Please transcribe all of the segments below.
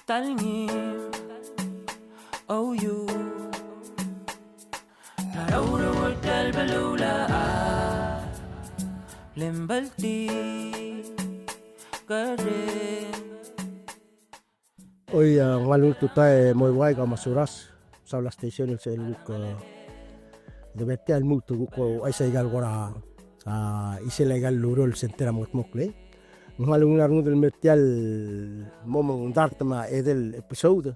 talngim oh you نرور القلب الأولى لمبلتي قرين Oi ngalul tutai moi wai ka masuras saula station el seluk Dept al mutu ko ai sai gal gora ilegal lurul sentera mokle ngalung narung del metial momong dartma edel episode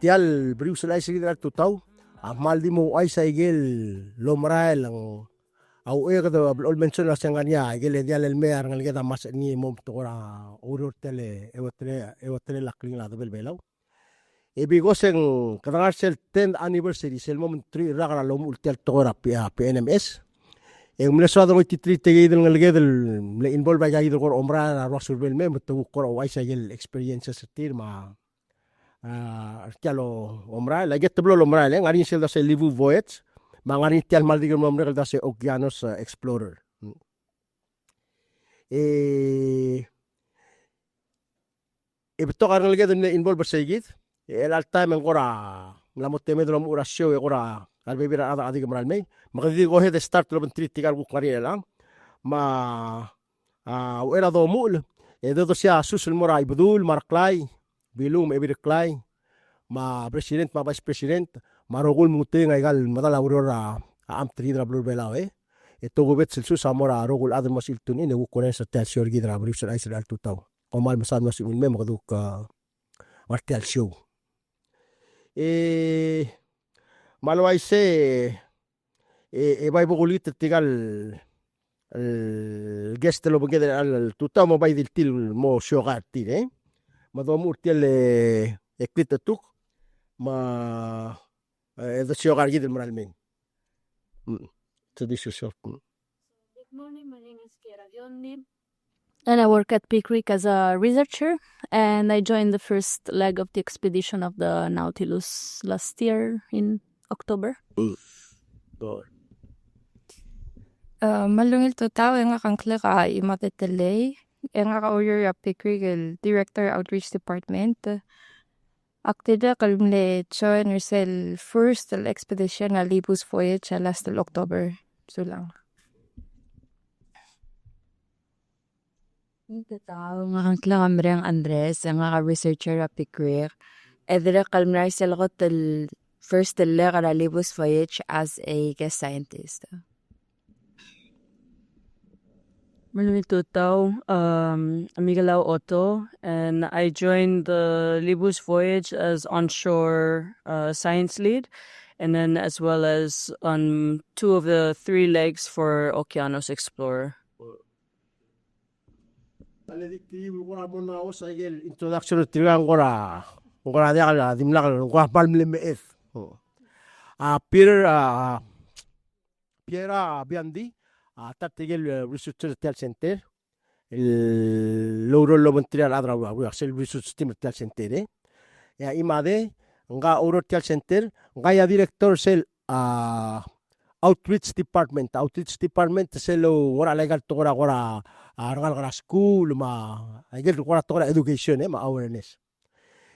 tial Berius ai sai gal tutau amal di mo ai sai gel lomrael au da ol mention la sangania gel dial el mer ngal geda mas ni mom tora urur tele ewotre la kling la bel belau e bigoseng kadangar sel 10th anniversary sel mom 3 ragara lom ultial tora PNMS e umleso da mo titri tegidel ngal gedel le involve ga idel gor omra na rosur bel mem to ko ai sai gel experiences tir ma tialo omra la get blo omra le ngari sel da se livu voyage mangari tial mal digel mom regal da se Oceanus Explorer e beto ngal gedel involve segid el time ngora la moteme de ura show ngora al bebira ada adig maral may magdi go head start lo bentri tigal ku qari lang ma era do mul e do sia susul mora ibdul marklay bilum ebirklay ma president ma vice president marogul muting gal madala aurora am tridra blur belaw e to go bet sul samora rogul adem masil tunin e ko sa tel sor gidra Berius ai sal tutaw omal masad masul mem gaduk martial show malwai se vai bogulit tigal el guest lo bugede al tuta mo vai dil til mo shogar tir ma do murtiel eklita tuk ma da shogar gidel moralmen this is short. Good morning, my name is Piera Biondi and I work at PICRC as a researcher, and I joined the first leg of the expedition of the Nautilus last year in October. Malungil tutao nga kangkla imate Tellei nga ka-order ya PICRC el Director Outreach Department. Aktida kalumle join yourself first expedition na libus voyage last October. So lang. Tao nga kangkla Mereng Andres nga ka-researcher at PICRC. Edra kalumle sila ko first ka libus voyage as a guest scientist. Malungil tutao, Ikelau Otto, and I joined the Libus voyage as onshore science lead, and then as well as on 2 of the 3 legs for Oceanus Explorer. Introduction tigang gora dia dimlak gora palmle mef Piera Biondi tatigel research tel center el logro lo montreal adra wa sel research team tel center ya imade nga oro tel center nga ya director sel outreach department sel ora legal to gora argal school ma agel gora to education ma awareness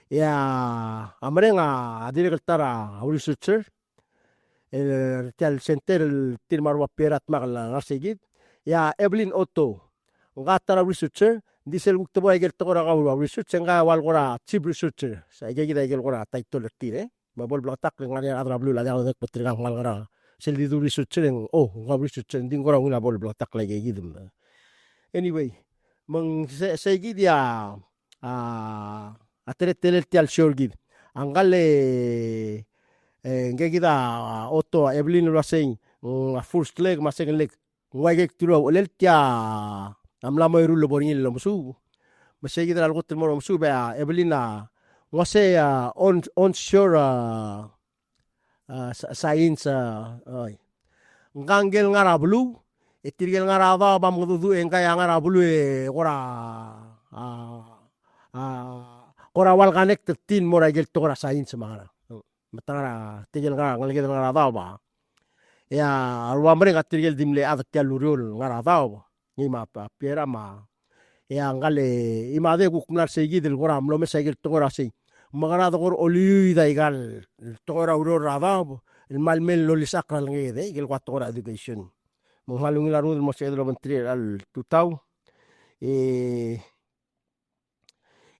ya amrenga director tara researcher el tel center el tilmarwa perat magla ngasigid ya Ikelau Otto ngatara researcher disel gukto ay gel togora gawa research nga wal gora chief researcher sa gigida gel gora title tire babol blatak ngari adra blue la da petriga ngal gora sel didu researcher nga researcher din gora una bol blatak la gigidum anyway mang segid ya atretel tial shorgid angale ngegida Otto Ikelau lasing first leg ma second leg ngwagek turo olel tia amla mo irulo boril lo musu masegida algo temo musu ba Ikelau wase onshore science ngangel ngara blue etirgel ngara ba bamgudu engkaya ngara blue ora wal connect tin mora gel to science mara matara tigel ngara ngara ba ya ruamre ngatirgel dimle adak lurul ngara ba ni ma Piera ma ya ngale imade ku kumlar segidel gora amlo me segel to gora sei magarado kor oliu daigal tora uro rada el malmel lolis akral ngede gel quattro ora education mo halungi la rud mo sedro mentri al tutau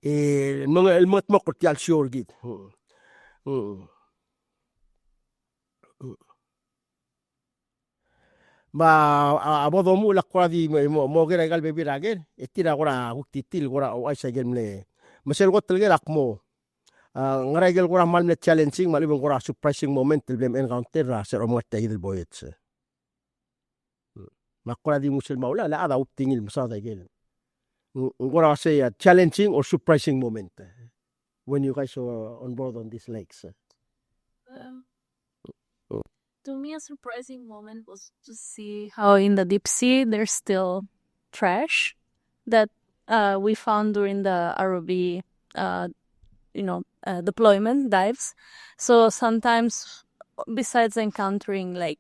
el mat mo kortial sure git ba abodo mu la kwadi mo gera gal bebi rager etira gora huktitil gora o aisa gemle masel gotel gel akmo ngarai gel gora mal net challenging mal ibon gora surprising moment el bem encounter ra ser o motta gidel boyets ma gora di musel maula la ada uptingil masada gel gora say a challenging or surprising moment when you guys are on board on these lakes. To me, a surprising moment was to see how in the deep sea there's still trash that we found during the ROV, deployment dives. So sometimes, besides encountering like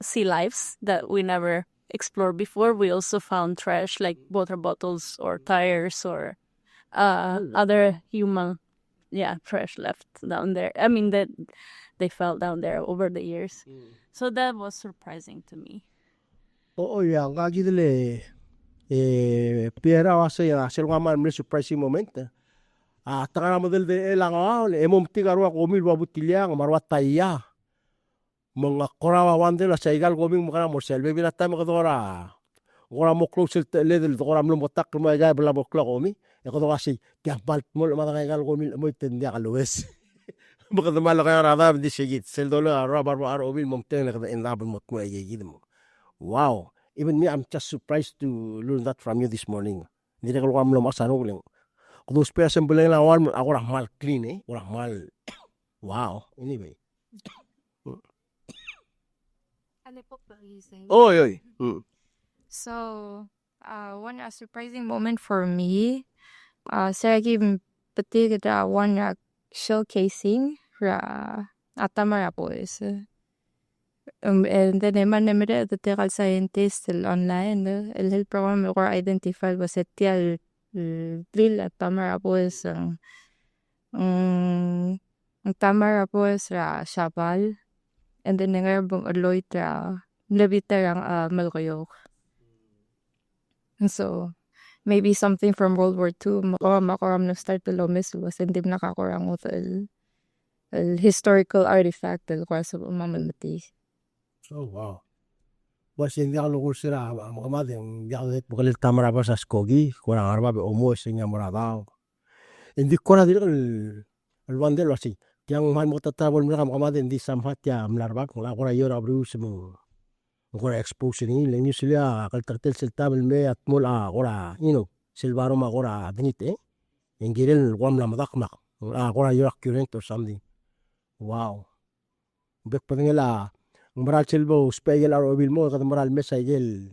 sea lives that we never explored before, we also found trash like water bottles or tires or other human, trash left down there. I mean that they fell down there over the years. So that was surprising to me. Oh ya nga gidele Piera wasa ya selwa mal surprising moment. Takana model de elanga emom tigarwa komil babutilya marwa tayya. Mga korawa wande la saigal goming makana morsel bebi la tam kadora. Gora mo close level gora mlo motak mo ga bla mo kla gomi. E kodo wasi kya balt mo madagal gomil mo tendia kalwes. Makada malaka rada di sigit sel dola rabar aro bil momten kada indab mo ko yigidmo. Wow, even me I'm just surprised to learn that from you this morning. Hindi ko alam mo masano ko. Kudo special bulan la wan agora mal clean ora mal. Wow, anyway. Oy. So, one surprising moment for me, Sergi Patigada one showcasing Atamara boys. And then Eman the Teral scientist online, el program or identified was a tial drill at Tamara boys. Tamara boys Shabal, and then Nerbong Aloitra Leviterang Malgoyok. And so, maybe something from World War II, makaram na start the lomis was hindi nakakurang with el historical artifact del kwasa mamamati. Oh wow. Was in the algo sira mamad yung yadet bukalil tamara ba sa skogi kurang arba be omo singa morada. Hindi ko na dir el wandel wasi. Yang man mo tatabol mo mamad hindi samhat ya mlarbak la kora yora bruce mo. Kora expose ni lenyo sila kaltartel siltabel me at mula kora silvaro ma kora binite. Yung girel wamla madakmak. Kora yora current or something. Wow. Bek patengela moral silbo spegel aro bil mo kad moral mesa gel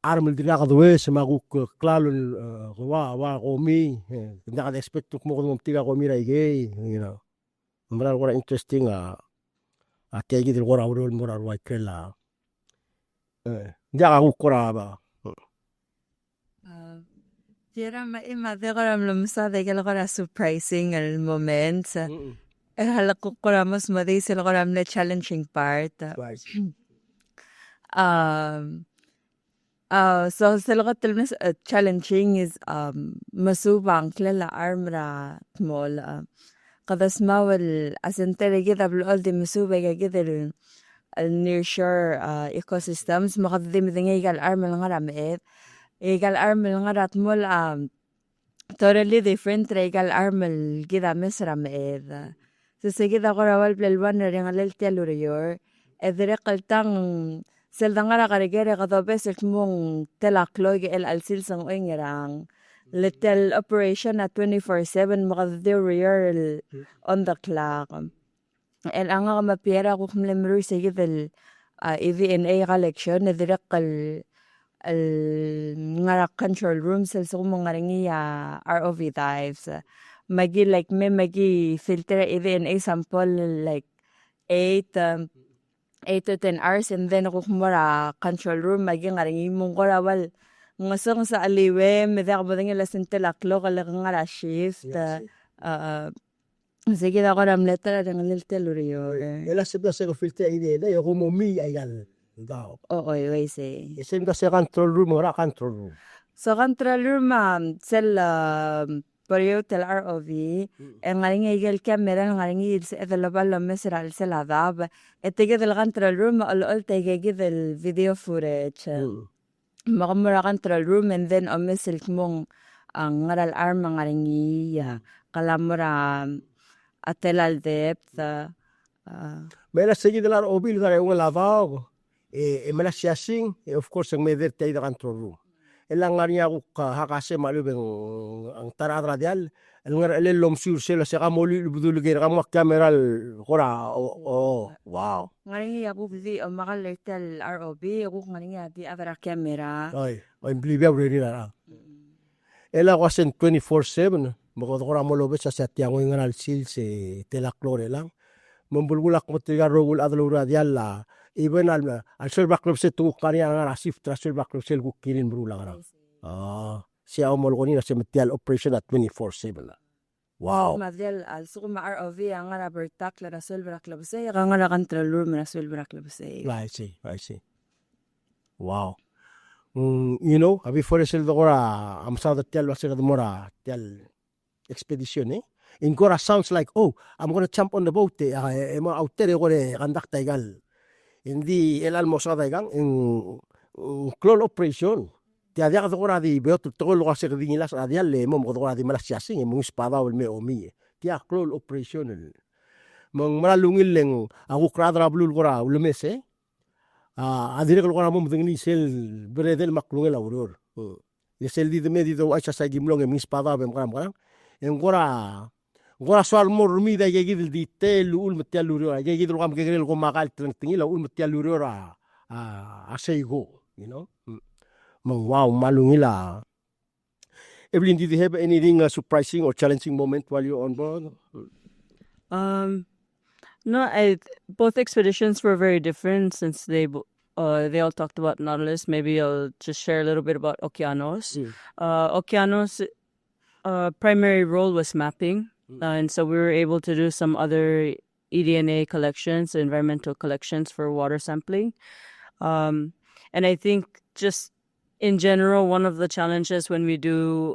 armel dina kad wes maguk klalo wa komi nda kad expect mo ko tiga komi ra ige moral kora interesting tegi del kora uro moral wa kela nda kora ba Tira ma de kora mlumsa de kora surprising el moment. Halak ko mas maday sila ko na challenging part. So sila ko talmas challenging is masubang klala armra small. Kadas mawal asentele gida blol di masubay gida near shore ecosystems makadim dingi gal armal ngaramit. Egal armal ngarat mol totally different egal armal gida mesramit. So sige da korawal plelwan na rin alel tialuriyor. Edire kaltang seldangara karigere katopes mong telakloy el alsil sang oingerang. Little operation at 24/7 makaduriyor on the clock. El anga mapiera kukumlemru sige del EVNA collection edire kal ngara control room sel sumungaringi ROV dives. Magi filter even a sample like 8 to 10 hours and then kumara control room magi ngaring imong korawal ngasong sa aliwe medya ko bodeng la sentelaklo kala ngara shift Sige ako ram letra ng liltel uriyo. Ela sebda se ko filter ide da yo como mi ay gal. Daw. Oo, way say. Isem da se control room ora control room. So control room sel Berius tel ROV ngaring igel camera ngaring igel se edalaballa mesra sel adab etege del control room al tege del video footage. Makamura control room and then omisil mong ang ngaral arm ngaring kalamura atelal Dept. Mela segi de la obil da un lavao. Mela siasing of course ang meder tay da control room. Elang ngari ako hakase malubeng ang taratra dial el ngar el lom sur sela se kamoli budul ger kamak kamera kora wow Ngaring ako bili makal tel ROV ako ngaring di avera camera. oy believe really na ela ko sen 24/7 mo kora mo lobe sa tiang ngal sil se telaklore lang membulgulak mo tiga rogul adlura dial la even al serba club se tu kari ang rasif tra serba club sel ku kirin brulang ara siya omol ko ni na semetial operation at 24/7 wow Madel al suko ma ROV ang nga bertak la serba club se ang nga control room na serba club se. I see wow you know before sel dora am sa tel wasa mora tel expedition in Gora sounds like I'm gonna jump on the boat mo out there ko kandak taigal hindi el almosada igang in clone operation ti adia ka dora di beot to lo kasi dingilas adia le mo dora di malas yasing mo espada o me omi ti clone operation mong malungil leng ako kradra blul gora ulmese adire ko gora mo mdingni sel bredel maklungel auror sel di me di do acha sa gimlong mi espada bem kram en gora soal mormi da gigil di tel ul metaluro gigil kam gigil ko makal tingila ul metaluro asego you know wow malungila. Evelyn, did you have anything surprising or challenging moment while you're on board? No, both expeditions were very different since they all talked about Nautilus. Maybe I'll just share a little bit about Okeanos. Okeanos' primary role was mapping. And so we were able to do some other eDNA collections, environmental collections for water sampling. And I think just in general, one of the challenges when we do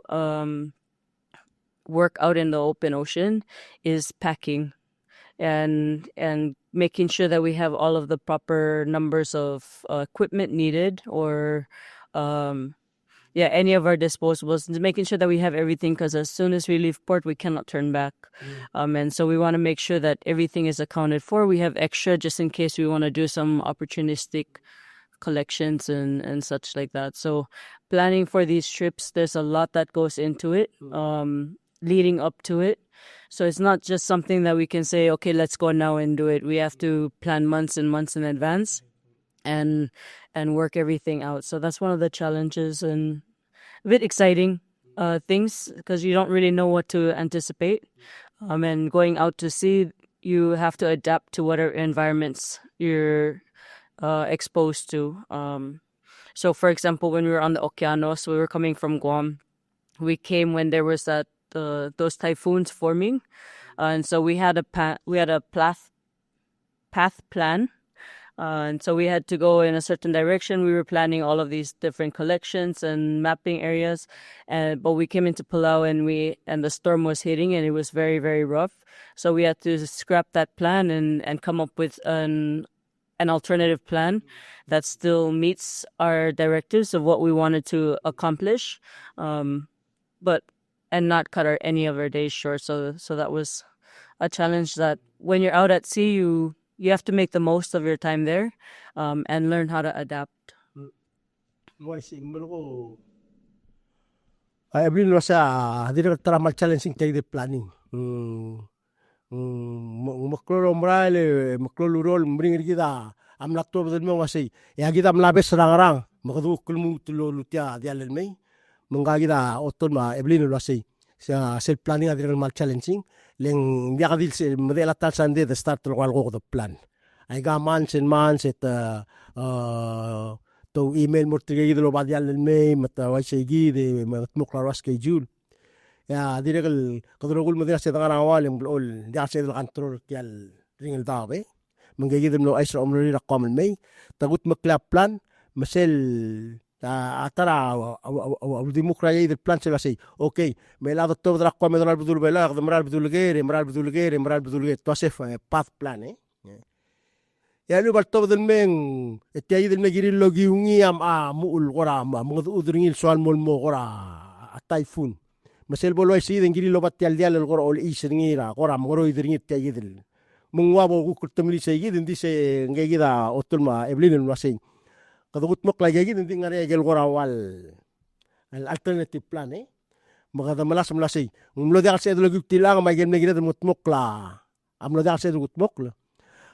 work out in the open ocean is packing and making sure that we have all of the proper numbers of equipment needed or any of our disposables, making sure that we have everything, because as soon as we leave port, we cannot turn back. And so we want to make sure that everything is accounted for. We have extra just in case we want to do some opportunistic collections and such like that. So planning for these trips, there's a lot that goes into it, leading up to it. So it's not just something that we can say, okay, let's go now and do it. We have to plan months and months in advance and work everything out. So that's one of the challenges and a bit exciting things, because you don't really know what to anticipate. And going out to sea, you have to adapt to whatever environments you're exposed to. So for example, when we were on the Okeanos, we were coming from Guam. We came when there was those typhoons forming, and so we had a path plan. And so we had to go in a certain direction. We were planning all of these different collections and mapping areas, but we came into Palau and the storm was hitting and it was very, very rough. So we had to scrap that plan and come up with an alternative plan that still meets our directives of what we wanted to accomplish, but not cut any of our days short. So that was a challenge, that when you're out at sea, you have to make the most of your time there, and learn how to adapt. I believe was a challenging take the planning. Makloro mrale makloro rol bring kita am lakto bedel mo kasi ya kita mlabes rang makadu kulmu tulo lutia dialel may mangga kita oton ma eblin wasi sa self planning adil mal challenging leng dia kadil se modela tal sande the start to walgo the plan ay ga months and months at to email mo tigay dilo ba dialel may mata wasi gi de matmuklaro schedule ya direk kadrogul mo sa tangan awal yung blol di asa el control tial ring el dabe mengagid no ay sa omri rakom may tagut maklap plan masel atara au demokraya del plan sela say okay may lado to rakom me donar budul bela maral budul gere to se path plan ya lu bal to del men etiay del megiri logi ungi am muul gora mga udringil soal mol mo gora typhoon masel bolo isi den giri lobat tial dial el gora ol isringira gora moro idringir tiay del mungwabo ku kurtamili say gidin di se ngegida otol ma eblin el wasing kadugut mok lagi gidin di ngare gel gora wal al alternative plan magada malas malasay umlo di ase del gutilang ma gem negida mutmok la amlo di ase del gutmok la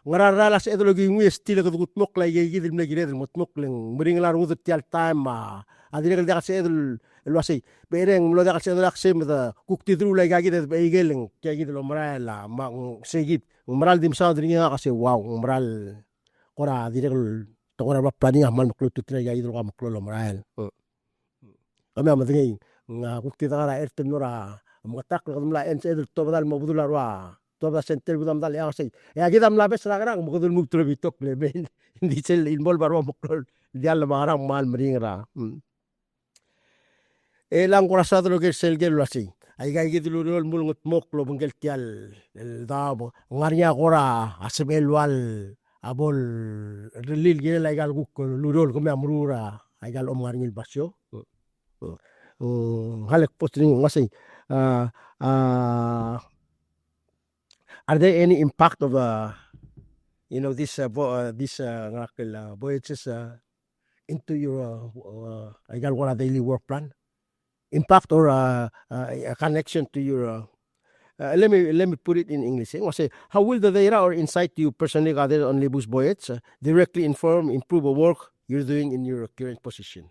ngararalas edologi ngi stile kadugut mok lagi gidin negida mutmok leng mering lar udut tial time ma adire di ase del el wasay bereng umlo di ase del akse mada kukti dru lagi gidin begeleng kaya gidin lo marala ma segit umbral dim sa dringa kasi wow umbral kora direk to kora ba planning amal maklo tutre ga idro maklo lo moral kami amadngi nga kukti tara erten nora magatak kadum la en sedel to badal mabudul arwa to ba center budam dal ya say ya gidam la bes ragrang mabudul mugtro bitok le ben di sel inbol barwa maklo dial marang mal meringra elang kora sa dro gel sel gel lasi ay gay gitu lurol mulngot moklo bengkel tial el dabo ngaria gora asbel wal abol relil gele la gal guk lurol ko amrura ay gal om ngarngil basyo halek postring ngasay are there any impact of this voyages into your ay gal gora daily work plan impact or a connection to your let me put it in English. Say, how will the data or insight you personally gathered on Libus Boyets directly inform, improve the work you're doing in your current position?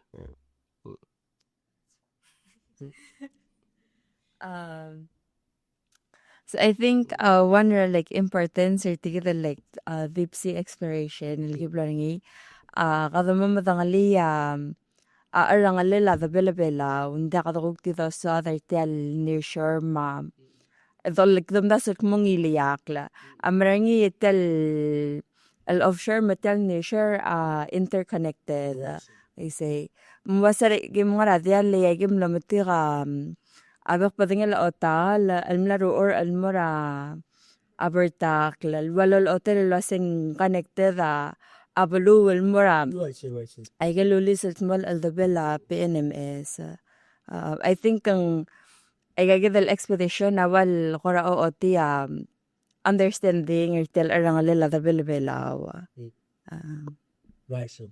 So I think one like importance or together like deep sea exploration ilgiblangi kada mamadangali arangalila the bela unda kadrug dito sa other tel near shore ma idol like them das mongili yakla amrangi tel al offshore metal near shore interconnected I say mwasare gimwara dial le gim lamatira abak padingel otal almlaru or almora abertak walol hotel lasing connected abalu almora ay galulis at small aldabela PNMS I think ang ay gagidal expedition awal kora o oti understanding or tel arang alila the bela Right, so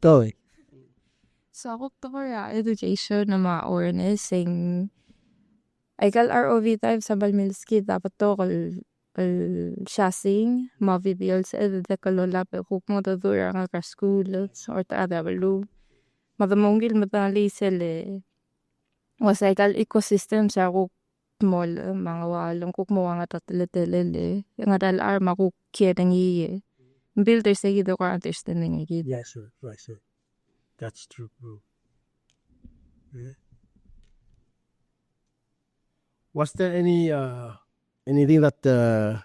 Toy. So ako to education na mga awareness sing ay kal ROV type sa Balmilski dapat to kal shasing mavibiol sa edad kalola pe kuk mo to dura nga ka school or ta adabalu madamongil matali sele wasay kal ecosystem sa kuk mol mga walong kuk mo nga tatele nga dal ar makuk kiedang iye builder sa gido ko understanding agid. Yes, sir. Right, sir. That's true, bro. Yeah. Was there anything that the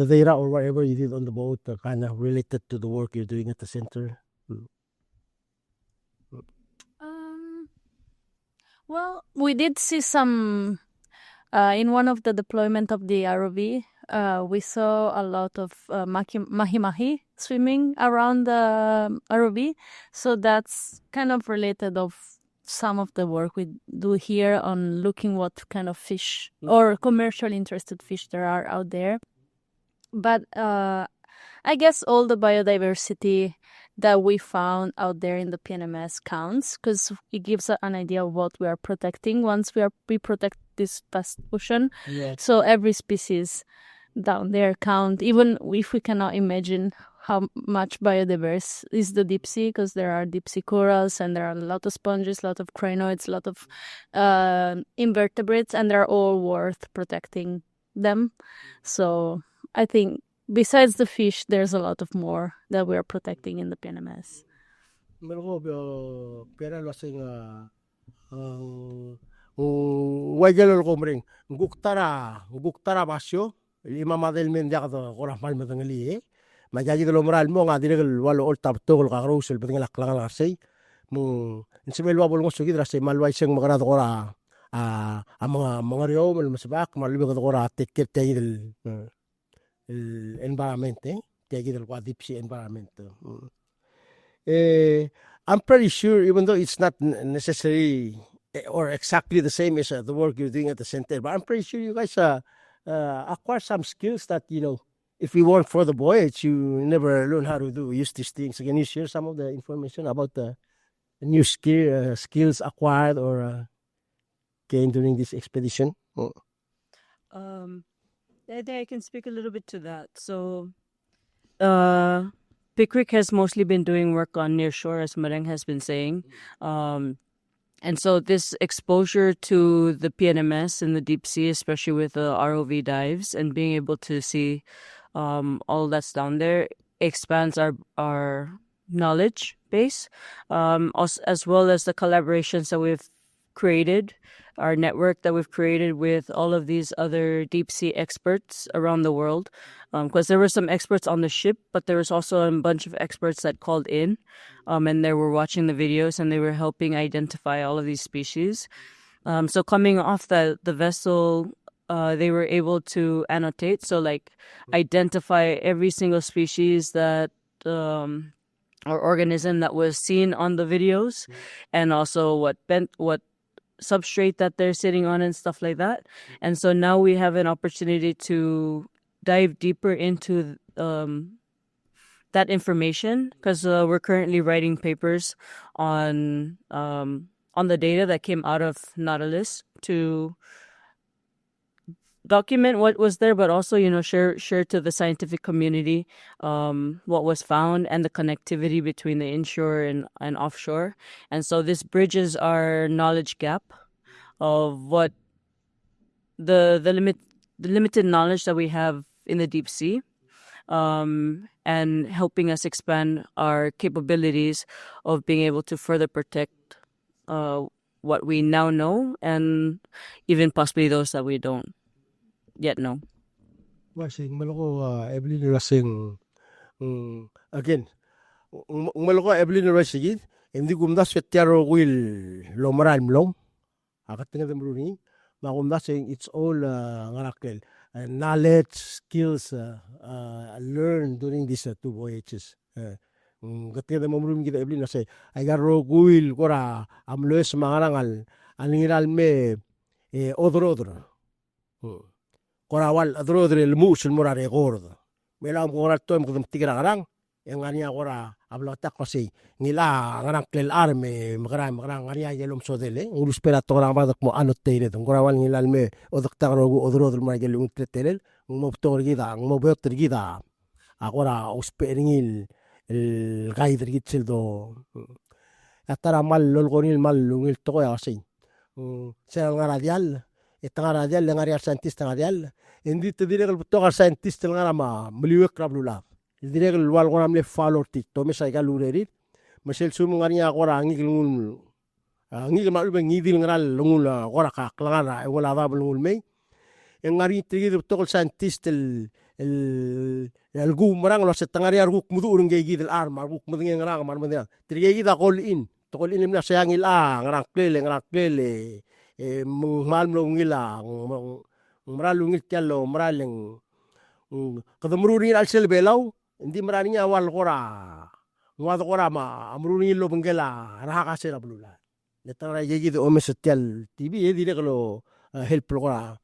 data or whatever you did on the boat kind of related to the work you're doing at the center? Well, we did see some in one of the deployment of the ROV. We saw a lot of mahi-mahi swimming around the ROV. So that's kind of related of some of the work we do here on looking what kind of fish or commercially interested fish there are out there. But I guess all the biodiversity that we found out there in the PNMS counts because it gives an idea of what we are protecting once we protect this vast ocean. Yes. So every species down there count, even if we cannot imagine how much biodiverse is the deep sea, because there are deep sea corals and there are a lot of sponges, a lot of crinoids, a lot of invertebrates, and they're all worth protecting them. So I think besides the fish, there's a lot of more that we're protecting in the PNMS. Mergo pera lasing wajalo ko mring guktara basyo lima madel men jagdo ora mal madangali majaji lo moral mo nga direl walo ol tab togol ka rosel bedeng lak lang sei mo insibel wabol mo sugi drase malwai seng magara ora mga rio mal masbak malbi ko ora tekker tayil el environment tayil ko dipsi environment. I'm pretty sure, even though it's not necessarily or exactly the same as the work you're doing at the center, but I'm pretty sure you guys acquire some skills that, if you weren't for the voyage, you never learn how to use these things. Can you share some of the information about the new skills acquired or gained during this expedition? I think I can speak a little bit to that. So, PICRC has mostly been doing work on nearshore, as Mereng has been saying. And so this exposure to the PNMS in the deep sea, especially with the ROV dives and being able to see all that's down there, expands our knowledge base, as well as the collaborations that we've created, our network that we've created with all of these other deep sea experts around the world. Because there were some experts on the ship, but there was also a bunch of experts that called in, and they were watching the videos and they were helping identify all of these species. So coming off the vessel, they were able to annotate, so like identify every single species that or organism that was seen on the videos, and also what substrate that they're sitting on and stuff like that. And so now we have an opportunity to dive deeper into that information, because we're currently writing papers on the data that came out of Nautilus to document what was there, but also share to the scientific community what was found and the connectivity between the inshore and offshore. And so this bridges our knowledge gap of what the limited knowledge that we have in the deep sea, and helping us expand our capabilities of being able to further protect what we now know, and even possibly those that we don't yet know. Wasing maloko Evelyn Rasing again maloko Evelyn Rasing hindi kumdas fetiaro will lomral mlong akat nga demruni makumdas it's all ngarakel knowledge skills learned during these 2 voyages. Ketika memrumi kita Evelyn say I got will kora amloes mangarangal aningiral me odro korawal adrodre el mus el morare gordo melam koral tom kudum tigra garang yang ania kora ablota kosi ngila garang klel arme magrang ania yelum sodele ngulus pela torang badak mo anot teire dong korawal ngilal me odak tagrogu odrodre margel untetel mo btor gida mo bot gida akora usperingil el gaider gitsel do atara mal lolgonil mal lungil to ya sin sel ngaradial itangara dial ngari scientist ngarial indi tedire gal buto scientist ngara ma meliwek rablula dire gal wal gonam le follow tik to mesay gal ureri mesel sum ngari agora ngi ngul ngi ma ube ngi dil ngaral ngul gora ka klangara wala da ngul me ngari tedire buto scientist el gu marang lo setangari arguk mudu urunge gidel arma arguk mudu ngarang mar mudya tedire gida call in na sayangil ngarang klele mal ngila mralungil tialo mraleng kadamruni al sel belaw hindi marani awal kora ngwad kora ma amruni lo bengela raha kasela blula letara yegi o mesetial tv dire kalo help kora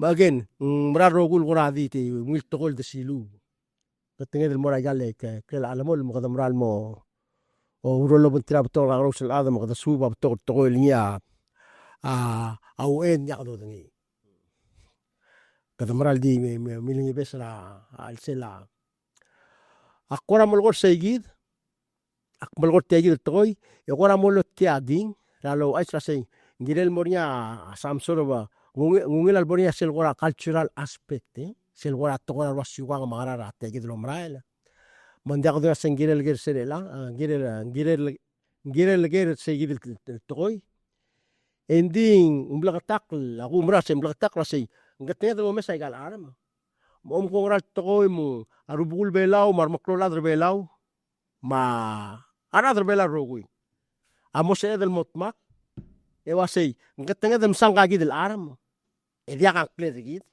again mrarogul kora di ti mil tokol de silu katinga del mora gale ke alamol mo kadamral mo o urolo buntra btol rosel adam kada suba btol tokol niya au yakdo dengi kadamral di milingi besra al sela akora molgor segid akmalgor tegid toy yakora molot tiading ralo ai trasing ngirel moria some sort of ngungil alboria sel gora cultural aspect sel gora to gora was yuga mara ra te gidlo mraela mandia gdo sen girel gir serela girel gir se gidil toy ending umblagatak la gumra sem blagatak la sei ngatne do mesa igal arama mom ko ral toy mu arubul belau mar maklola belau ma another bela rogui amos del motmak e wasei ngatne dem sanga gidil arama e dia kan kle gid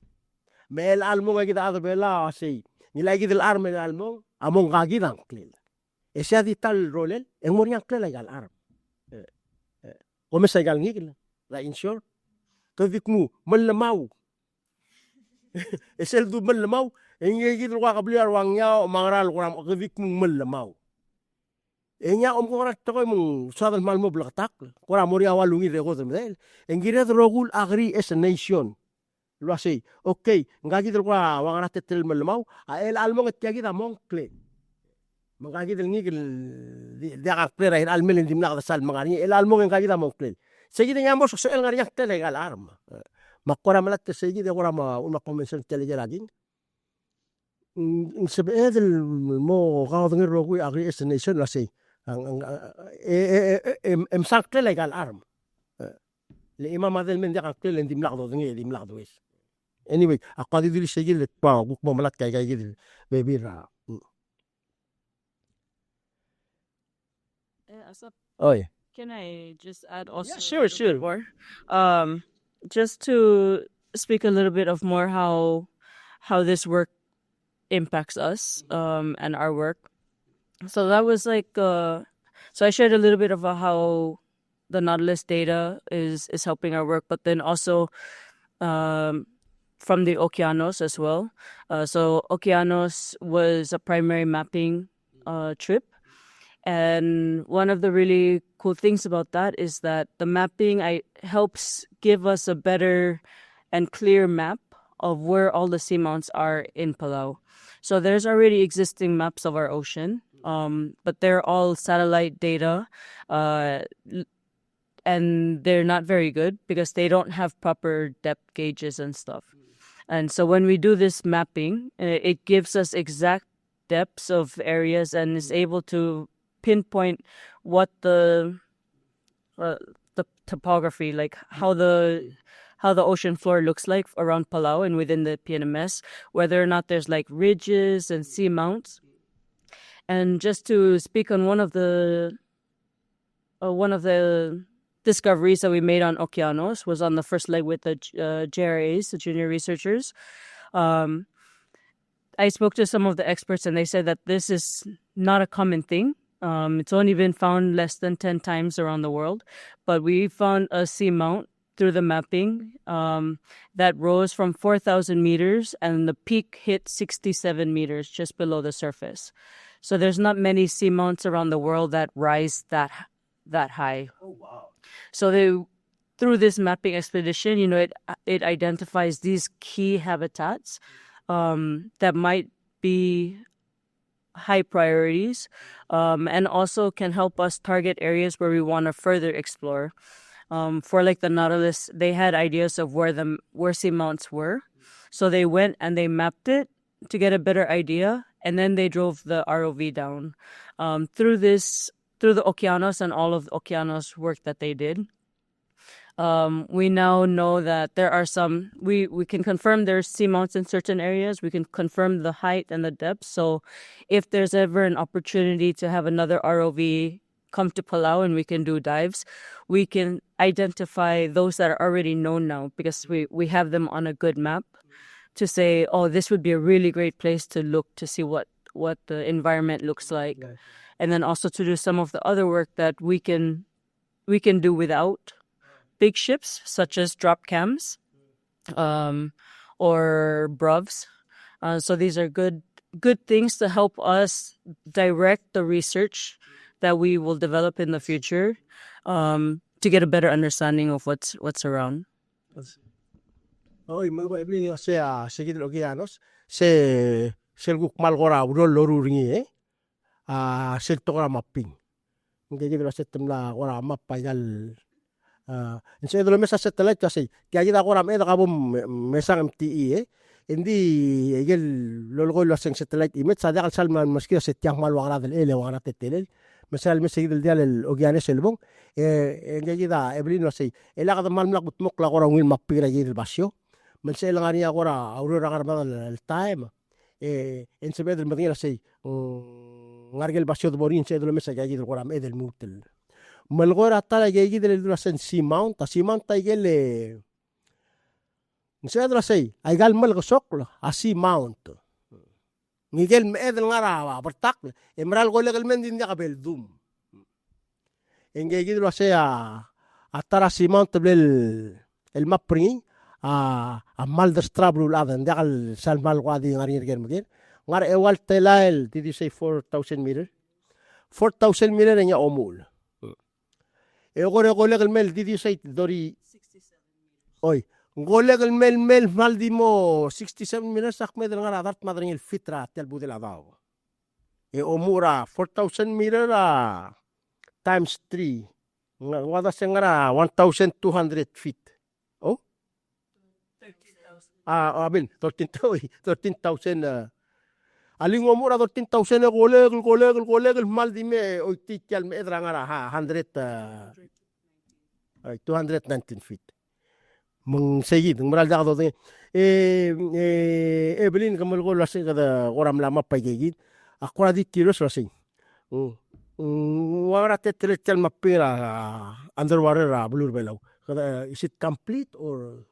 mel almo gid other bela sei nilai gidil arma almo among gagid ang kle e sia di tal rolel en morian kle la igal aram o mesa igal ngigla la in short kadik mu malamau esel du malamau engi gidil wa kabli arwang nya mangral kuram kadik mu malamau enya ko rat to mo sadal mal mo blaktak kora moria walungi de godem del engire rogul agri as a nation lo así okay ngagi del kwa wangarat tel malamau a el almo tiagi da monkle magagi del ngigil de akplera el almel dimna da sal magani el almo ngagi da monkle seguide nyamos so el ngariak tele gal arma makora malat seguide gora ma una convention tele jaragin سبعة المو قاضي الروقي أغري استنيشن لسي إمساك تلا قال أرم الإمام هذا من ذاك تلا دي ملاقض ذني دي ملاقض ويس anyway أقاضي ذي الشيء اللي تبان بوك مملات كاي كاي كده بيبيرا oh yeah Can I just add also? Yeah, sure. More? Just to speak a little bit of more how this work impacts us and our work. So that was like so I shared a little bit about how the Nautilus data is helping our work, but then also from the Okeanos as well. So Okeanos was a primary mapping trip. And one of the really cool things about that is that the mapping helps give us a better and clear map of where all the seamounts are in Palau. So there's already existing maps of our ocean, but they're all satellite data, and they're not very good because they don't have proper depth gauges and stuff. And so when we do this mapping, it gives us exact depths of areas and is able to pinpoint what the topography, like how the ocean floor looks like around Palau and within the PNMS, whether or not there's like ridges and seamounts. And just to speak on one of the discoveries that we made on Okeanos was on the first leg with the JRAs, the junior researchers. I spoke to some of the experts and they said that this is not a common thing. It's only been found less than 10 times around the world, but we found a seamount through the mapping that rose from 4,000 meters and the peak hit 67 meters just below the surface. So there's not many seamounts around the world that rise that high. oh wow So through this mapping expedition, it identifies these key habitats that might be high priorities, and also can help us target areas where we want to further explore. For like the Nautilus, they had ideas of where seamounts were, so they went and they mapped it to get a better idea, and then they drove the ROV down through the Okeanos and all of the Okeanos work that they did. We now know that there are some, we can confirm there's seamounts in certain areas. We can confirm the height and the depth. So if there's ever an opportunity to have another ROV come to Palau and we can do dives, we can identify those that are already known now because we have them on a good map to say, oh, this would be a really great place to look to see what the environment looks like. Nice. And then also to do some of the other work that we can do without big ships, such as drop cams or BRUVs. So these are good things to help us direct the research that we will develop in the future to get a better understanding of what's around. Oh, mga sige Okeanos se selguk malgora urol loruringi seltokora mapping. Ngegi dilo setemla ora mappagal inse dilo mesa satellite kasi tiagi da ora meda kabum mesang MTI Hindi igel lolgo lo sing satellite image sada kal salman maskira setiang mal wangara del ele wangara tetelel مثال مسجد الديال الأوجانيس البون جيدا إبلين وسي إلا قد مال ملك بتمك لا قرا وين ما بيرا جيد الباسيو من سي لغانيا قرا أورو رغار بدل التايم إن سبيد المدينة سي نارجل الباسيو دبورين سي دول مسا جيد القرا ميد الموتل من القرا طالع جيد الدراسة سي ماونت تايجل نسيد راسي أيقال ملك سوق أسي ماونت Miguel meedel ngara bertak emral gole gelmen din kabel dum engegi lo sea atara simont bel el mapri a mal de strablu la den dagal salmal wadi ngari ger megen ngar ewal telael did you say 4000 meter 4000 meter nya omul e gore gole gelmel did you say dori 67 oy Ngole mel mal dimo 67 minutes sak medel ngara dart madring el fitra tel budel adao. E omura 4000 meter times 3. Wada sengara 1200 feet. Oh? 13,000. 13,000 aling omura 13,000 gole mal dime oiti tel medra ngara 219 feet. Mung sayid ngral da do Evelyn kamal go lasi kada oram lama pagigid akora di tiros lasi wara tetel mapira underwater blur below is it complete or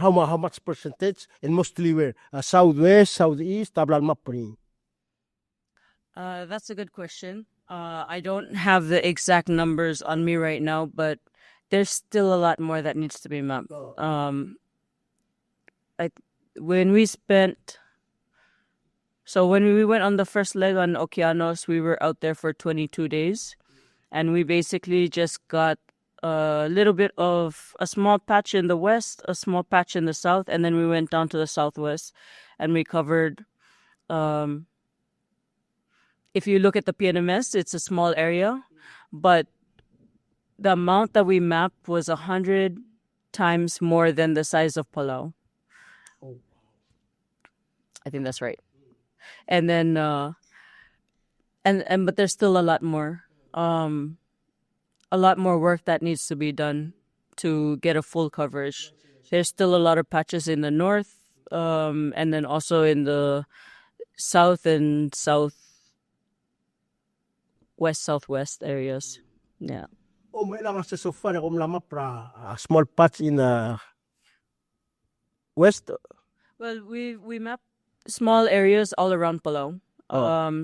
how much percentage and mostly where southwest southeast tabla mapri That's a good question. I don't have the exact numbers on me right now, but there's still a lot more that needs to be mapped. When we went on the first leg on Okeanos, we were out there for 22 days, and we basically just got a little bit of a small patch in the west, a small patch in the south, and then we went down to the southwest, and we covered. If you look at the PNMS, it's a small area, but the amount that we mapped was 100 times more than the size of Palau. Oh. I think that's right. And then, but there's still a lot more work that needs to be done to get a full coverage. There's still a lot of patches in the north, and then also in the south and southwest areas. Yeah. Oh, may lang sa sofa na kumlama pra small patch in west. Well, we mapped small areas all around Palau.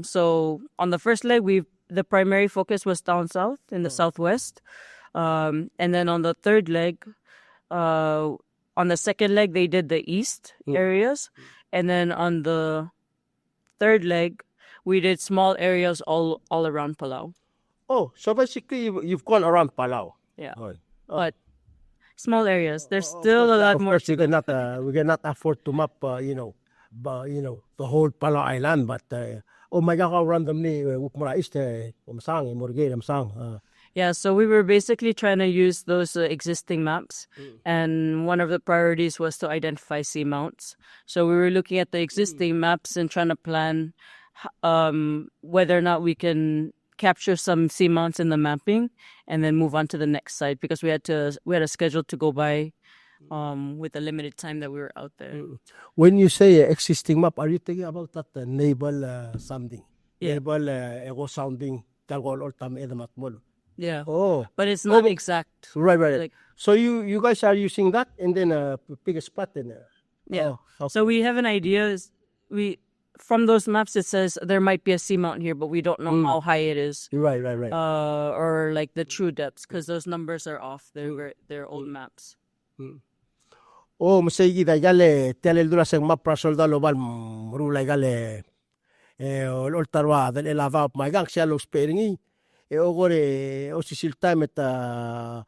So on the first leg, the primary focus was down south in the southwest, and then on the third leg, on the second leg they did the east areas, and then on the third leg we did small areas all around Palau. Oh, so basically you've gone around Palau. Yeah. Oh. But small areas. There's still a lot more. Of course, we cannot afford to map, the whole Palau Island. But my God, randomly, Yeah, so we were basically trying to use those existing maps, and one of the priorities was to identify seamounts. So we were looking at the existing maps and trying to plan whether or not we can capture some seamounts in the mapping and then move on to the next site, because we had a schedule to go by with the limited time that we were out there. When you say existing map, are you thinking about that naval sounding? Yeah. Naval echo sounding Yeah. Oh, but it's not exact. Right. Like, so you guys are using that and then pick a spot in there. Yeah. Okay. So we have an idea. From those maps, it says there might be a seamount here, but we don't know how high it is. Right. Or like the true depths, because those numbers are off. They're old maps. Oh, masaygi da gale telel dura sang map pra solda lobal rulay gale oltarwa del elava my gang sia lo speringi e ogore o sisilta meta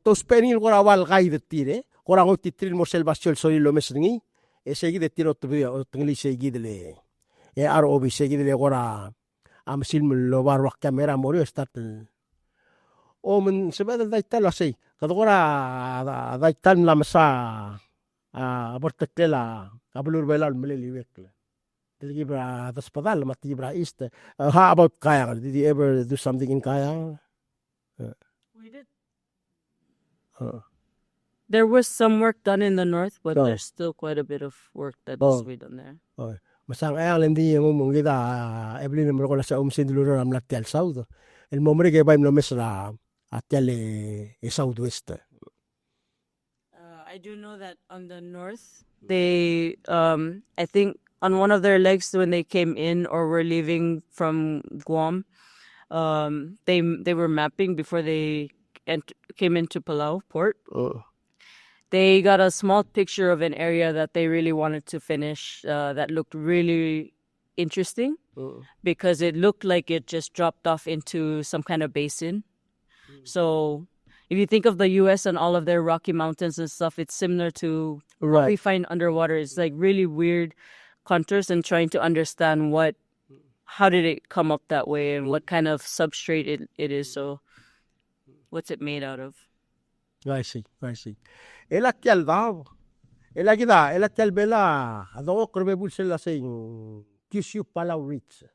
to speringi gora wal gai de tire gora ngoti tril mo selvasio el solilo mesringi e segi de tiro to o tngli segi dele e ROB segi dele gora am silm lo bar wa kamera morio start o men sebada da tala sei kadora da tan la masa aborteklela kabulur belal meleliwekle. Did the hospital, Matibra East. How about Kayang? Did you ever do something in Kayang? We did. There was some work done in the north, but Oh. there's still quite a bit of work that Oh. needs to be done there. Masang ayang lendi yung umong kita Evelyn mo ko na sa umsin dulur am latel south. El momre ke baim no mesra atel southwest. I do know that on the north, they, I think on one of their legs when they came in or were leaving from Guam, they were mapping before they came into Palau port. They got a small picture of an area that they really wanted to finish that looked really interesting because it looked like it just dropped off into some kind of basin. So if you think of the U.S. and all of their Rocky Mountains and stuff, it's similar to what we find underwater. It's like really weird contours and trying to understand how did it come up that way and what kind of substrate it is. So what's it made out of? I see. Elatel daw. Elatel bela. Ado korbe bulsela sing Kyushu Palau Ridge.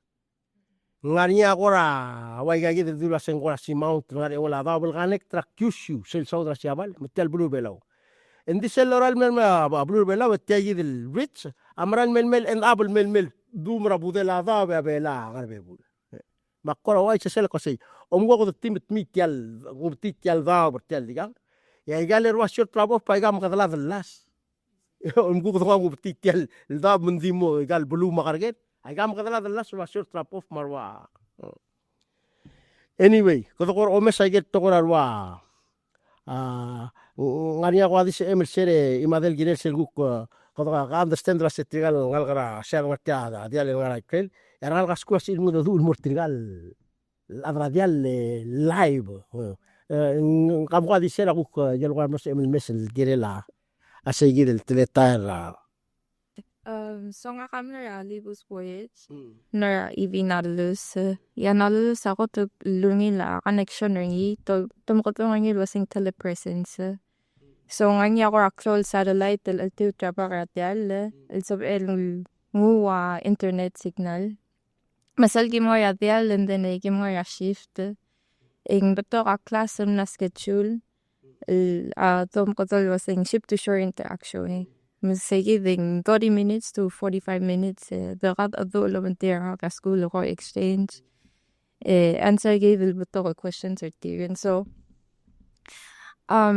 Ngarinya agora awai gagi de dula sen gora si mount ngari ola daw bel ganek tra Kyushu sel saudra siabal metel blue belau. En disel oral mel blue belau tegi del Ridge amran mel en abel mel dumra budela daw bela ngarbe bul. Makora wai sel ko sei. Omgo ko timit mitial gubtitial daw bertel digang. Ya galer wasyo trabo paigam kadala delas. Omgo ko gubtitial daw mendimo gal blue makarget. Agam kadala delas wasyo trabo marwa. Anyway, ko omes I get to korwa. Ngania ko adis emel sere imadel ginel sel guk ko understand la setrigal ngalgara siang martia dia le ngara kel. Yaral gasku asil mudo dul mortrigal adradial live. Kamu adis sera guk jalwa mas emel mesel direla asigi del teletar. So nga kami na libus voyage na EV Nautilus. Ya Nautilus ako to lungi la connection ringi to tumukot ngi wasing telepresence. So nga niya ako actual satellite el altiu traparatial el sob el nguwa internet signal. Masal ki mo ya dial and then ki mo ya shift. Ing beto ka class na schedule el tumukot wasing ship to shore interaction. Masigi ding 30 minutes to 45 minutes the rat ado elementaire ka school ko exchange answer gave the beto questions or theory. So I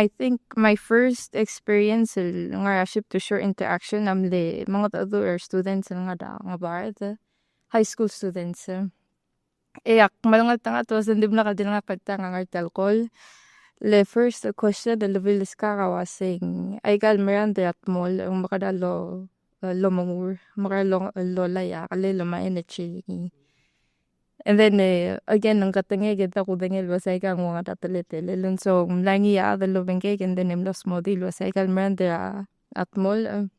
think my first experience nga ship to shore interaction amle mga other students nga bar the high school students ak malangal tanga to sandim na kadin nga pagtanga nga alcohol. Le first question the level is karawasing ay gal Miranda at mall ang makadalo lomangur makalong lolaya kalelo ma energy. And then again ang katenge kita ko dengel wasay kang mga tatelete lelun so langi ya the lovenge and then los model wasay gal Miranda at mall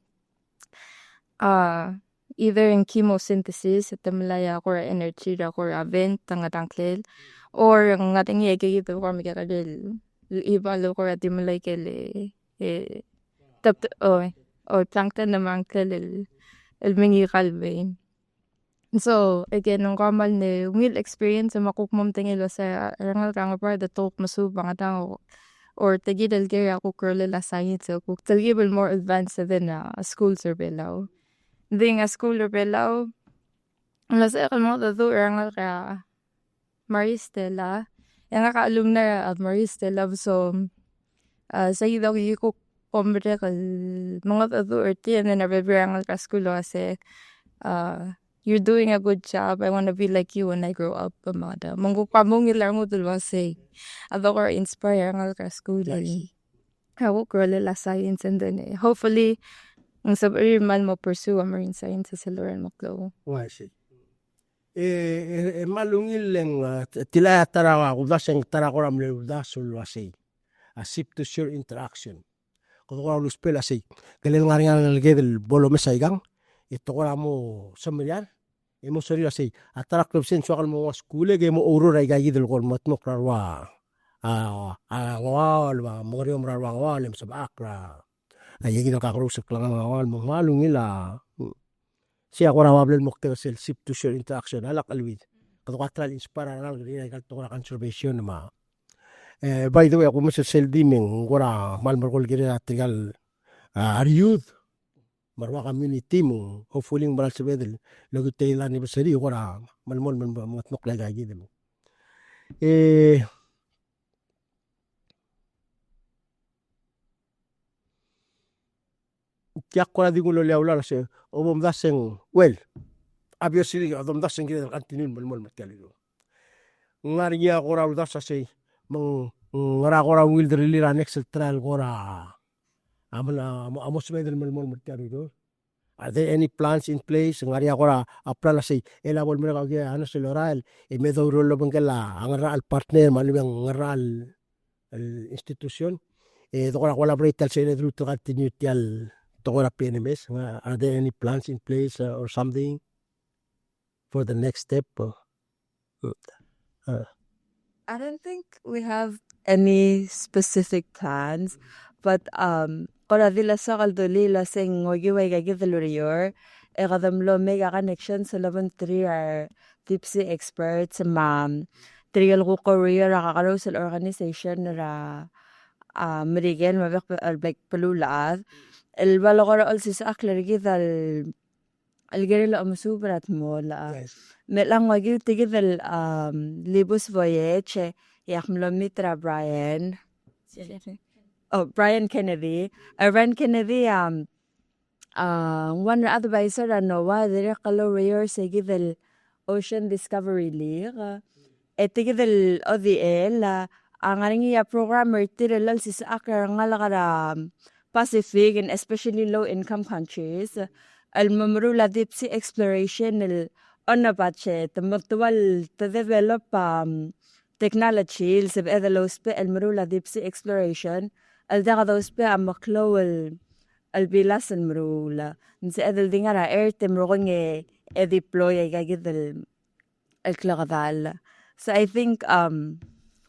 either in chemosynthesis at malaya or energy or event ang atangkel or ang ating yegito ko mikakadel iba lo ko at malay kele Dept plankton naman kele el mingi kalbe. So again ang kamal ne will experience makukmom tingilo sa rangal kang par the top masubang atang or tagidal gaya ko curl la science ko tagibel more advanced than a school survelaw. Ding a school survelaw nasa kalmo do rangal ka Maristela yang ka-alumni at Maristela so sa idaw ko kombre kal mga authority and then nabibirangal ka school kasi you're doing a good job. I want to be like you when I grow up. Amada mangupamong ilar mo dulwa say ado ko inspire ngal ka school ako girl la science and then hopefully ang sabi man mo pursue a marine science sa Loren Maclo. Why see? Malungil leng tila tarawa udaseng tarakoram le udasul wasi a ship to shore interaction ko ko lu spell asi kelel ngaringan lege del bolo mesaigang ito ko mo samilyan emo seri asi atarak club sensual mo skule ge mo aurora gagi del gol matno klarwa ngawal mori omra ngawal sa bakra ay gino ka krusek lang ngawal malung ila siya ko rawablen mokte sel sip to share interaction alak alwid katokatral inspire nal gina kalto na conservation ma by the way ako mo sa sel diming gora malmarkol gina tigal youth marwa community mo hopefully maral sa bedel lagu tayla ni basari gora malmol matmok laga gid tiak ko di gulo leawla se obom daseng well obviously odom daseng gid kantinun malmol matkalido ngari ya gora dasa se mong ngara gora will really ran excel trial gora amala amos bedel malmol matkalido. Are there any plans in place? Ngari agora aplan say elabol mo ka ano sa loral e medo rolo bangala ang al partner malibang ngaral al institution e dokora collaborate sa ile to continue tial tokora PNMS. Are there any plans in place or something for the next step? I don't think we have any specific plans, but kora dila sa kaldoli la sing ngogiway gagidaluriyor e kadamlo mega connection sa 3 are deep sea experts trigal ko career kakaro sa organization ra Mereng mabek like palulaad el balo kora also sa aklar gidal algerila amusubrat mo la melang wagi tigidal libus voyage yakmlo mitra Brian Kennedy. Brian Kennedy, one advisor na NOAA, dire kalorier sa gidel Ocean Discovery League. Gidel ODL, ang nga programmer tirelal si sa akar nga lakara Pacific and especially low-income countries. Al-mamrula deep sea exploration on na budget, magtuwal to develop technology, sa edalos pa al-marula deep sea exploration, al-daka daw pa ang maklo al-bilasan marula. Nsa edal di nga ra, airtem rokong e-deploy ay gagit al-klakadal. So I think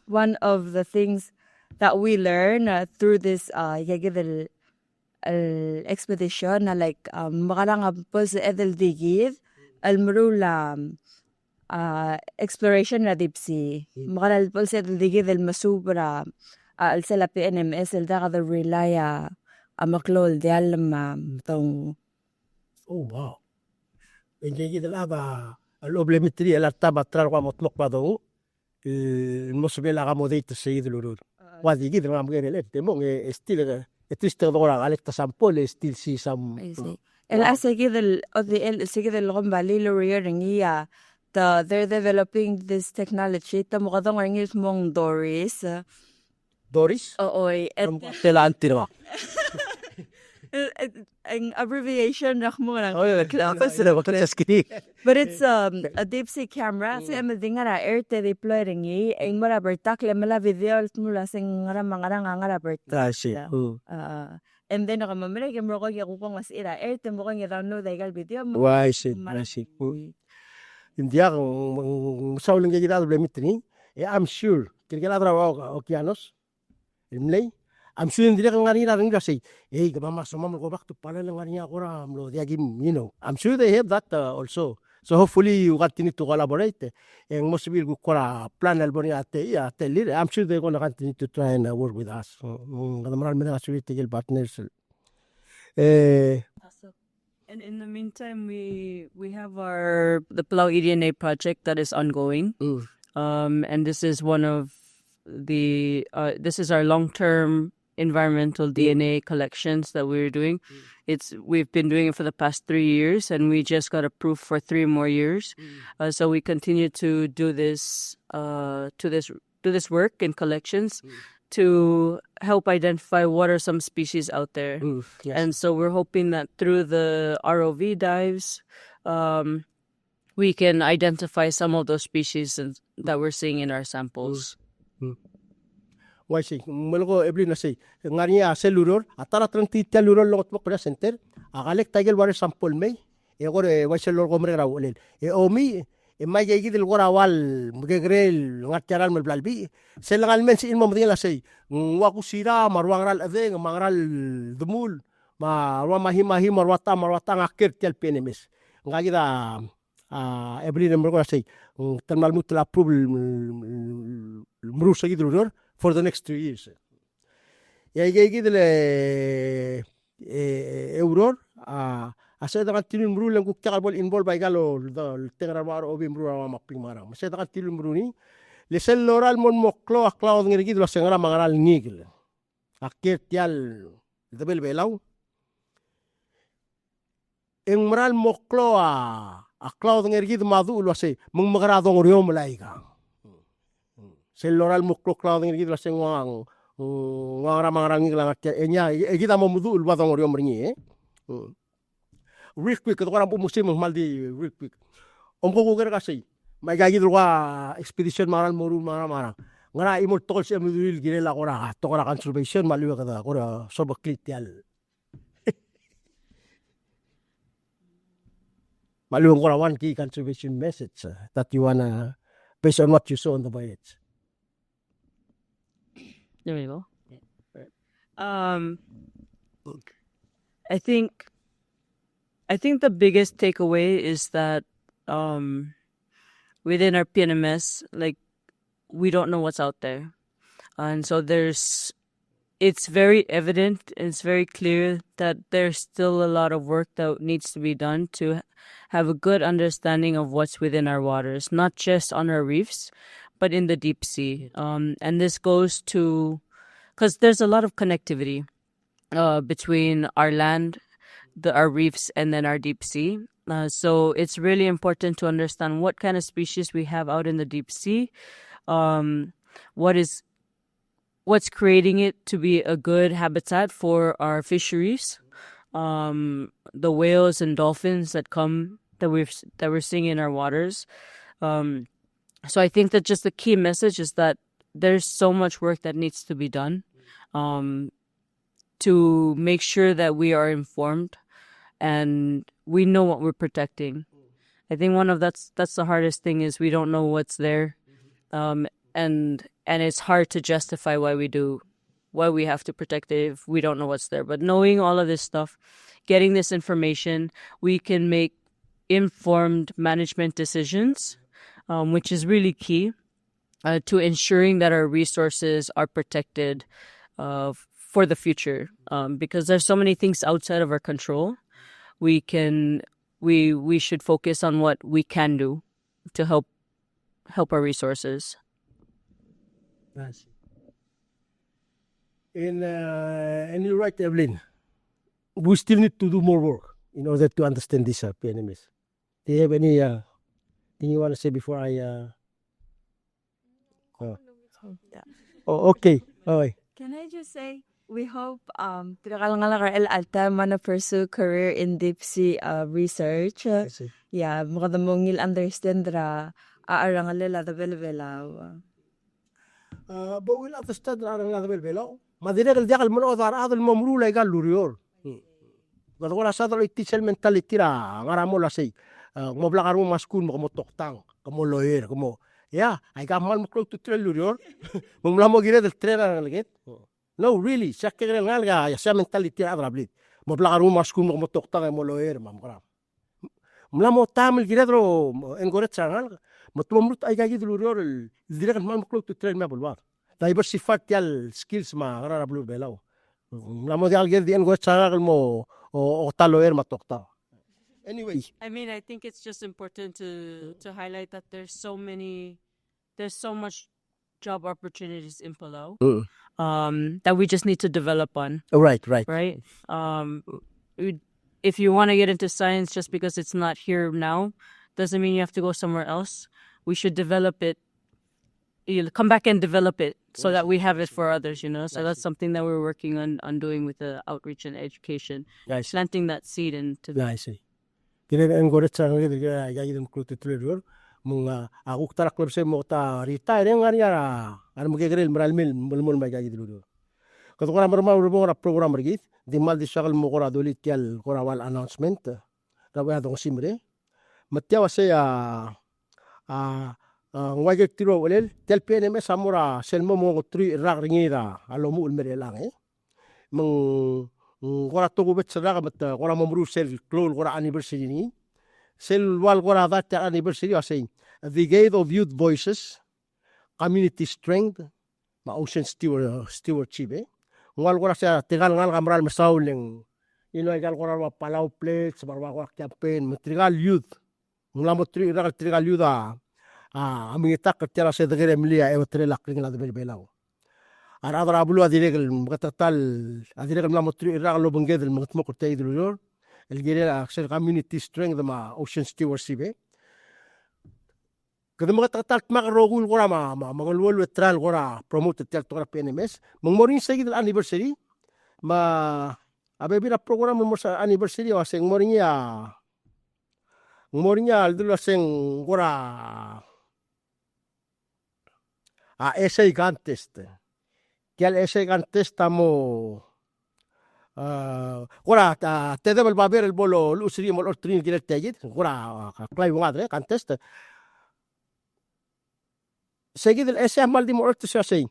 one of the things that we learn through this gagit al-expedition na like makarang po sa edal digid, al-marula exploration na deep sea. Makaral po sa digid al-masubra al-sala PNMS al-daka the relaya amaklol di alam tong. Oh wow. Enjegi dalaga al-oblemetri al-artaba trar kwa motlok pa do المصبي لا غاموديت السيد الورود وادي جد ما مغير لت مو استيل تستر دورا على التسامبول استيل سي سام الاسجد السجد الغمبا ليلو ريرنيا they're developing this technology tamugadong ngis mong Doris oy telanti na ang abbreviation nak mo lang but it's a deep sea camera so am dingara air te deploy ringi ang mara bertakle mala video mula sing ngara ngara tashi and then nakamamere ke mo ko yakupong mas ira air te mo ko download ay video mo why shit India sauling ke kita blemitri I'm sure kirkela trabajo okeanos imlay I'm sure hindi ka ngari na rin kasi gamama sumam ko back to pala lang ngari ako ram lo diagim I'm sure they have that also so hopefully you continue to collaborate and most will go kora plan alboni ate I'm sure they're going to continue to try and work with us ngamaral mena security partners And in the meantime, we have the Palau EDNA project that is ongoing, and this is one of this is our long-term environmental DNA collections that we're doing. We've been doing it for the past 3 years, and we just got approved for 3 more years. So we continue to do this work in collections. To help identify what are some species out there. Yes. And so we're hoping that through the ROV dives, we can identify some of those species that we're seeing in our samples. Why say mulgo every na say ngari cellular atara 30 cellular lot mo kaya center akalek tagel war sample may gore why cellular ko mre rawlen omi إما يجي الغراوال مجريل ngatiaral melbalbi selangal men si ilmo mding lasay waku sira marwangral aveng mangral dumul marwa mahi marwata ngakir tial penemes ngagida every number ko lasay tanmal mutla approve mrusa gidrur for the next 3 years ya yegi le euror Asa dengan tilun mru lang kukta kalbol involve ay galo tengar maro obi mru awa maping marang. Asa dengan tilun mru ni lesel loral mon moklo aklaw ngirigi dula sengara mangaral ngigil. Akir tial dabel belaw. Eng maral moklo aklaw ngirigi madu ulwase mung magarado ngoryo malaiga. Sel loral moklo klaw ngirigi dula sengwang ngara mangaral ngigil ngatia enya egida mo mudu ulwa ngoryo mringi real quick ito karang pumusim maldi real quick ko kuger kasi may gagi dulwa expedition maral moru marang ngara imol tol si amudul ginela kora to kora conservation maliwa kada kora soba klitial maliwa kora one key conservation message that you wanna based on what you saw on the voyage. There we go. I think the biggest takeaway is that within our PNMS, like, we don't know what's out there. And so it's very evident, it's very clear that there's still a lot of work that needs to be done to have a good understanding of what's within our waters, not just on our reefs, but in the deep sea. And this goes to, because there's a lot of connectivity between our land, our reefs, and then our deep sea. So it's really important to understand what kind of species we have out in the deep sea, what's creating it to be a good habitat for our fisheries, the whales and dolphins that we're seeing in our waters. So I think that just the key message is that there's so much work that needs to be done to make sure that we are informed and we know what we're protecting. I think that's the hardest thing is we don't know what's there, and it's hard to justify why we have to protect it if we don't know what's there. But knowing all of this stuff, getting this information, we can make informed management decisions, which is really key to ensuring that our resources are protected for the future, because there's so many things outside of our control. We should focus on what we can do to help our resources. Yes. And you're right, Evelyn. We still need to do more work in order to understand this PNMS. Do you have any thing you want to say before I? Oh, okay. All right. Can I just say, we hope Tirakalangala Alta mana pursue career in deep sea research. Yeah, mga mongil understand ra aarangalela the belbelaw. But we'll understand aarangalela the belbelaw. Madirek diakal mo no dar adal momrula igal lurior. Wala sa dalo itisel mentality ra ngaramo la say. Moblakar mo maskul mo toktang, kamo lawyer, kamo yeah, I got mal mo to trail lurior. Mumla mo gire del trail ngalget. No, really, siya kaya ngalga, siya mentality adrablit. Moblakar mo maskul mo toktang mo lawyer, mamkara. Mula mo tamil gire dro engoret sa ngalga. Matumrut ay gagi lurior, direk mal mo to trail me bulwar. Diversify tial skills ma rarablu belaw. Mula mo dial gire di engoret sa ngalga mo o taloyer matokta. Anyway, I mean, I think it's just important to highlight that there's so much job opportunities in Palau that we just need to develop on. Right. If you want to get into science just because it's not here now, doesn't mean you have to go somewhere else. We should develop it. You come back and develop it so that we have it for others, So that's something that we're working on doing with the outreach and education. Planting that seed into. I see. Kaya engoret sa ngalga gagi dem klutu tulur. Mga ako tarak club sa mo ta retire nga niya ano mo kagiril maralmil mulmul may gagi dulu. Kato ko na marma program rigit di mal di sakal mo ko radulit tial ko rawal announcement. Rawa dong simre. Matyawa saya ngwagek tiro walel tel PNMS amura selmo mo tri rak ringira alomu ulmerelang meng gora togo bet seraga mat gora momru sel klol gora anniversary ni sel wal gora that anniversary asing the gate of youth voices community strength ma ocean stewardship ngal gora sa tegal ngal kamral masauling gal gora wa palau plates barwa campaign matrigal youth nglamot trigal youth amingitak tera se degere mlia e trela kring la de belau adra bulu adiregel matatal adiregel nglamot trigal lo bengedel mutmo kortay dulur el gerela aksel community strength ma ocean stewardship kada mga tatat makarogul gora magalwol wetral gora promote tel tora PNMS mangmorin sa gidal anniversary ma abebira program mo sa anniversary wa seng morinya aldula seng gora essay contest kial essay contest mo gora te debel baber el bolo lusri mo ortrin gidal tejit gora clay ngadre contest seguid el ese mal di mo orto siya say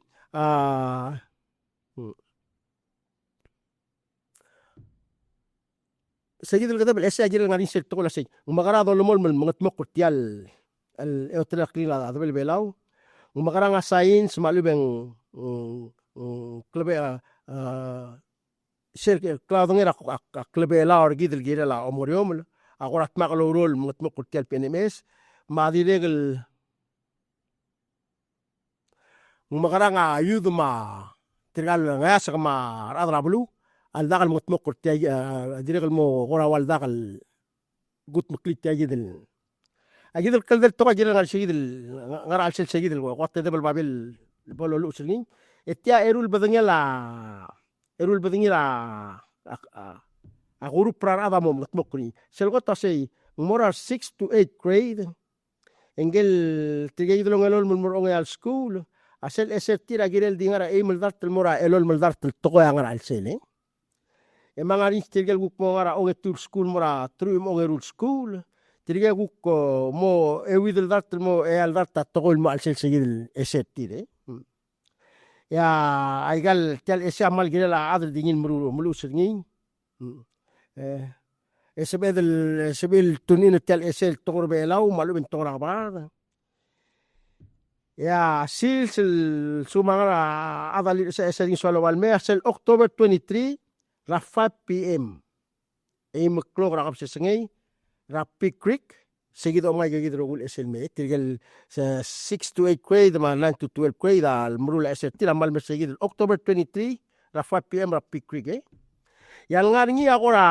seguid el gadab el ese agir ngarin sel to la say umagarado lo mol mga tmok tial el eotra klila adbel belaw umagaranga sain smalubeng klebe sel klado ngira klebe la orgid el gira la omoriom agora tmakalo rol mga tmok tial PNMS ma diregel umagaranga youth ma trigal ngasa ma radra blu al dagal mutmok tiay diregal mo gora wal dagal gut muklit tiay del agidel kaldel to agidel ngal shigidel ngara al shigidel waqt debal babil bolo lusni etya erul badangela aguru prarada mo mutmokni selgot asay moral 6 to 8 grade engel tigidel ngalol mo al school asel tira girel dingara emel dartel mora elol mel dartel toko ngara alsele emang arin tirgel guk mo ngara oge tur school mora trum oge rul school tirgel guk mo ewidel dartel mo al darta toko mo alsel segidel tire ya aigal tel amal girel adel dingin mulus ngin sebel tunin tel tokor belaw malu ben tokor ba ya sil sumangara adali sa ring solo walme sel October 23 ra 5 PM maklog ra kap sengay ra PICRC seguido may gagidro ul SLME tirgel sa 6 to 8 grade ma 9 to 12 grade al mrula SLT la mal seguido October 23 ra 5 PM ra PICRC yang ngaringi agora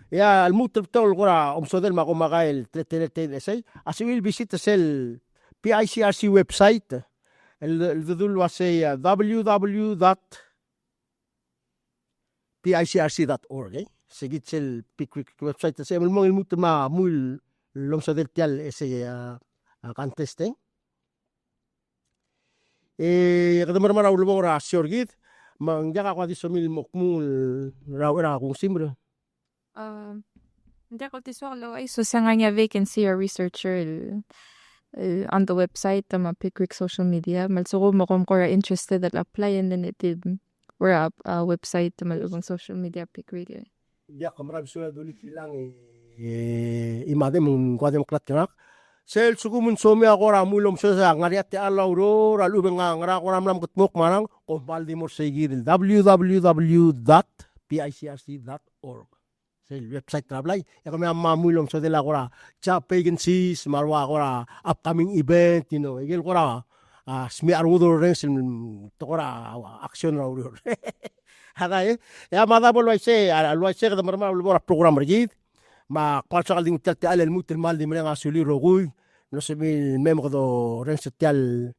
ya الموت بتاع القرى امصدر ما قوم قايل تلتين اسي اسويل بيسيت سيل PICRC ويب سايت الذل واسي www.picrc.org سجيت سيل PICRC ويب سايت سي الموت ما مول الامصدر تيال اسي كانتستين قد مرة ولا مرة سيورجيت ما نجا قادي سميل مكمول راو كون سيمبر Hindi ako tiswak ay so sa nga niya vacancy or researcher on the website tama PICRC social media malsuko mo kung kora interested at apply and then it or website tama ubang social media PICRC dia kamera visual dulu lang imade mong kwadem klat kanak sel suku mun somi agora mulom sa ngariat ti alaw ro ralu nga ngara ko ramlam kutmok marang ko baldi mo segir www.picrc.org el website trablay ya kami mamulong so de la gora job vacancies marwa gora upcoming event egel gora smi arwudo rensel tokora action rawur hada ya mada bol waise da marma bol program rejid ma qalsal ding tel al الموت المال دي من اسولي روغوي no se mi membre do rensel tel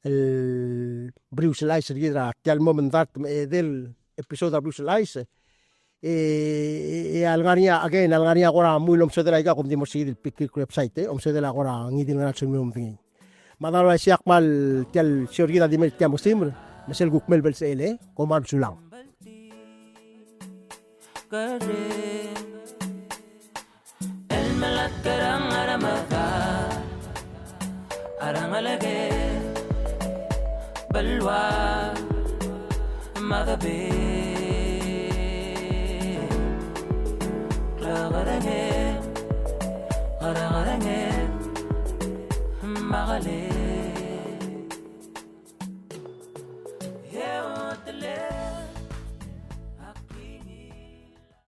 el Berius lice rejid tel moment dat del episode Berius lice algaria gora mulom sodela iga kum di mo sigil PICRC website sodela gora ngidil na sumum tingi madalo siak mal tel siorgida di mel tiamo simr mesel guk melbel sele komand sulang Mat karang aramata Arangalage Balwa Magabe Klagarange Magarange Magale